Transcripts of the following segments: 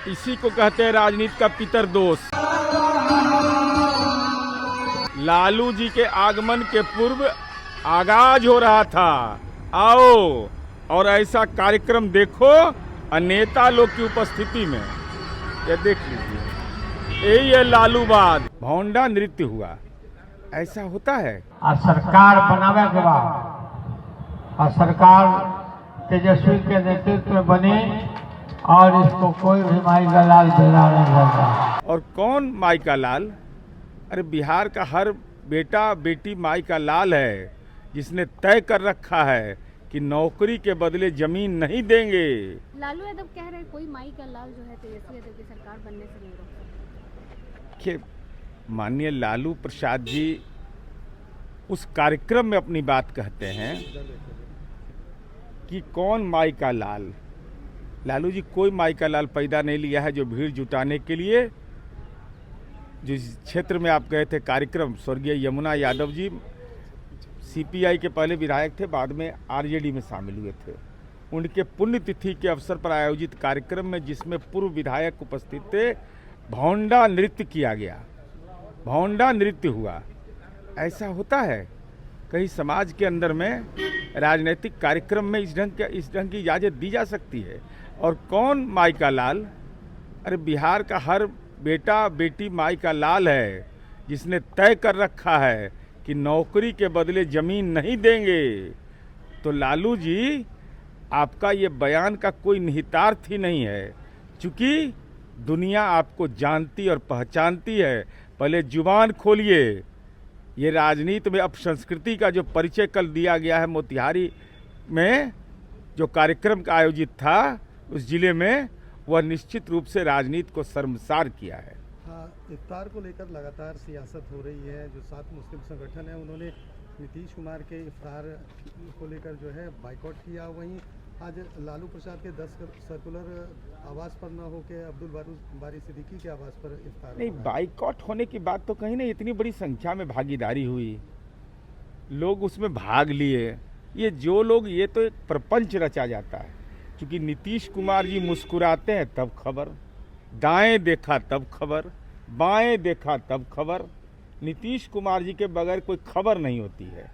इसी को कहते हैं राजनीति का पितर दोष। लालू जी के आगमन के पूर्व आगाज हो रहा था, आओ और ऐसा कार्यक्रम देखो नेता लोग की उपस्थिति में। ये देख लीजिए, यही है लालूवाद। भौंडा नृत्य हुआ, ऐसा होता है। और सरकार बनावे के बाद और सरकार तेजस्वी के नेतृत्व में बनी और इसको कोई भी माई का लाल बिगाड़ नहीं सकता। और कौन माई का लाल? अरे बिहार का हर बेटा बेटी माई का लाल है, जिसने तय कर रखा है कि नौकरी के बदले जमीन नहीं देंगे। लालू यादव कह रहे हैं कोई माई का लाल जो है तेजस्वी यादव की सरकार बनने से नहीं रोक सकता। माननीय लालू प्रसाद जी उस कार्यक्रम में अपनी बात कहते हैं कि कौन माई का लाल। लालू जी कोई माई का लाल पैदा नहीं लिया है जो भीड़ जुटाने के लिए, जिस क्षेत्र में आप गए थे कार्यक्रम, स्वर्गीय यमुना यादव जी सीपीआई के पहले विधायक थे, बाद में आरजेडी में शामिल हुए थे। उनके पुण्यतिथि के अवसर पर आयोजित कार्यक्रम में जिसमें पूर्व विधायक उपस्थित थे, भौंडा नृत्य किया गया, भौंडा नृत्य हुआ। ऐसा होता है कहीं समाज के अंदर में? राजनीतिक कार्यक्रम में इस ढंग की इजाज़त दी जा सकती है? और कौन माई का लाल? अरे बिहार का हर बेटा बेटी माई का लाल है, जिसने तय कर रखा है कि नौकरी के बदले जमीन नहीं देंगे। तो लालू जी, आपका ये बयान का कोई निहितार्थ ही नहीं है, क्योंकि दुनिया आपको जानती और पहचानती है। पहले जुबान खोलिए। ये राजनीति में अपसंस्कृति का जो परिचय कल दिया गया है मोतिहारी में, जो कार्यक्रम का आयोजित था उस जिले में, वह निश्चित रूप से राजनीति को शर्मसार किया है। हाँ, इफ्तार को लेकर लगातार सियासत हो रही है। जो 7 मुस्लिम संगठन है उन्होंने नीतीश कुमार के इफ्तार को लेकर जो है बाइकआउट किया। वहीं आज लालू प्रसाद के 10 सर्कुलर आवास पर न होकर अब्दुल बारी सिद्दीकी के आवास पर इफ्तार नहीं, बाइकआउट होने की बात तो कहीं नहीं, इतनी बड़ी संख्या में भागीदारी हुई, लोग उसमें भाग लिए। ये जो लोग, ये तो एक प्रपंच रचा जाता है, क्योंकि नीतीश कुमार जी मुस्कुराते हैं तब खबर, दाएं देखा तब खबर, बाएं देखा तब खबर। नीतीश कुमार जी के बगैर कोई खबर नहीं होती है।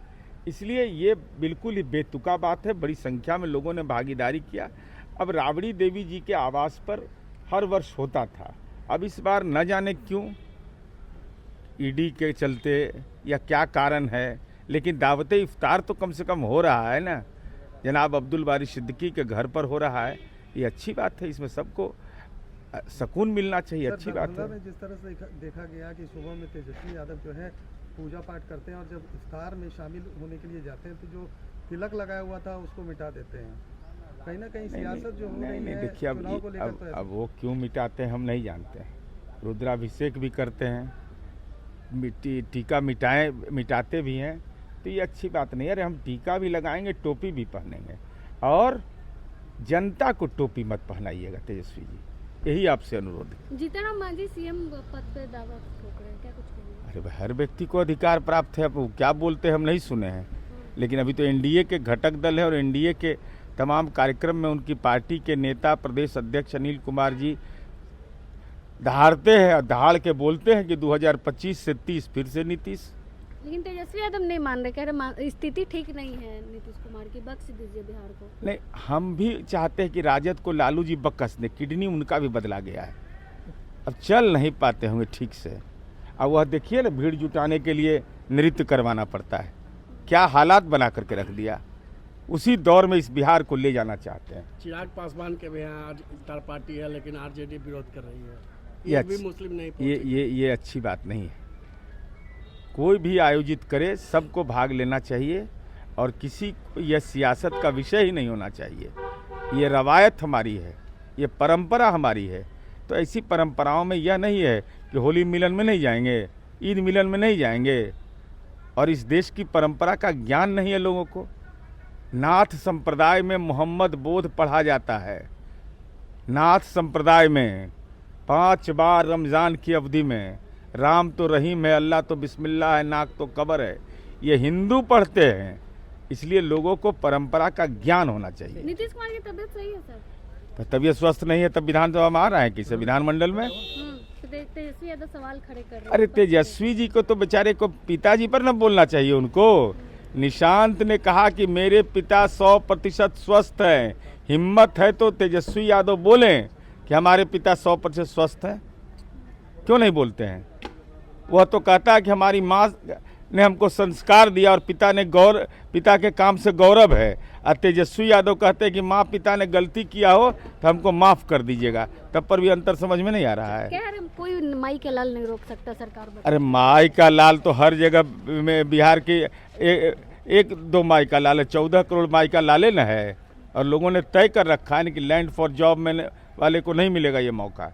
इसलिए ये बिल्कुल ही बेतुका बात है। बड़ी संख्या में लोगों ने भागीदारी किया। अब राबड़ी देवी जी के आवास पर हर वर्ष होता था, अब इस बार न जाने क्यों, ईडी के चलते या क्या कारण है, लेकिन दावत इफ्तार तो कम से कम हो रहा है ना। जनाब अब्दुल बारी सिद्दीकी के घर पर हो रहा है, ये अच्छी बात है। इसमें सबको सुकून मिलना चाहिए, अच्छी बात है। में जिस तरह से देखा गया कि सुबह में तेजस्वी यादव जो है पूजा पाठ करते हैं और जब इफ्तार में शामिल होने के लिए जाते हैं तो जो तिलक लगाया हुआ था उसको मिटा देते हैं। कहीं ना कहीं सियासत जो हो रही है देखिए, अब वो क्यों मिटाते हैं हम नहीं जानते हैं। रुद्राभिषेक भी करते हैं, टीका मिटाते भी हैं, तो ये अच्छी बात नहीं है। अरे हम टीका भी लगाएंगे, टोपी भी पहनेंगे, और जनता को टोपी मत पहनाइएगा तेजस्वी जी, यही आपसे अनुरोध है। जीतनराम मांझी सीएम पद पे दावा ठोक रहे हैं, क्या कुछ कहेंगे? अरे हर व्यक्ति को अधिकार प्राप्त है, अब वो क्या बोलते हैं हम नहीं सुने हैं, लेकिन अभी तो एनडीए के घटक दल है और एनडीए के तमाम कार्यक्रम में उनकी पार्टी के नेता प्रदेश अध्यक्ष अनिल कुमार जी दहाड़ते हैं, दहाड़ के बोलते हैं कि 2025 से 30 फिर से नीतीश। लेकिन तेजस्वी यादव नहीं मान रहे, कह रहे स्थिति ठीक नहीं है नीतीश कुमार की, बख्श दीजिए बिहार को। नहीं, हम भी चाहते हैं कि राजद को लालू जी बकस दे, किडनी उनका भी बदला गया है, अब चल नहीं पाते होंगे ठीक से। अब वह देखिए ना, भीड़ जुटाने के लिए नृत्य करवाना पड़ता है, क्या हालात बना करके रख दिया। उसी दौर में इस बिहार को ले जाना चाहते हैं। चिराग पासवान के भी यहाँ आज इफ्तार पार्टी है, लेकिन आरजेडी विरोध कर रही है। ये भी मुस्लिम नहीं, ये अच्छी बात नहीं है। कोई भी आयोजित करे, सबको भाग लेना चाहिए, और किसी को यह सियासत का विषय ही नहीं होना चाहिए। ये रवायत हमारी है, ये परंपरा हमारी है। तो ऐसी परंपराओं में यह नहीं है कि होली मिलन में नहीं जाएंगे, ईद मिलन में नहीं जाएंगे, और इस देश की परंपरा का ज्ञान नहीं है लोगों को। नाथ संप्रदाय में मोहम्मद बोध पढ़ा जाता है। नाथ संप्रदाय में 5 बार रमज़ान की अवधि में राम तो रहीम है, अल्लाह तो बिस्मिल्लाह है, नाक तो कबर है, ये हिंदू पढ़ते हैं। इसलिए लोगों को परंपरा का ज्ञान होना चाहिए। नीतीश कुमार की तबीयत सही है सर? तो तबीयत स्वस्थ नहीं है तब विधानसभा में आ रहा है किसे विधानमंडल में? तो तेजस्वी यादव सवाल खड़े कर रहे हैं। अरे तेजस्वी जी को तो बेचारे को पिताजी पर न बोलना चाहिए उनको। निशांत ने कहा कि मेरे पिता 100% स्वस्थ हैं। हिम्मत है तो तेजस्वी यादव बोलें कि हमारे पिता 100% स्वस्थ हैं। क्यों नहीं बोलते हैं? वह तो कहता है कि हमारी माँ ने हमको संस्कार दिया और पिता के काम से गौरव है। और तेजस्वी यादव कहते हैं कि माँ पिता ने गलती किया हो तो हमको माफ़ कर दीजिएगा। तब पर भी अंतर समझ में नहीं आ रहा है। कह रहे हैं कोई माई का लाल नहीं रोक सकता सरकार बता। अरे माई का लाल तो हर जगह में बिहार की एक दो माई का लाल है, 14 करोड़ माई का लाले न है। और लोगों ने तय कर रखा है कि लैंड फॉर जॉब में वाले को नहीं मिलेगा ये मौका।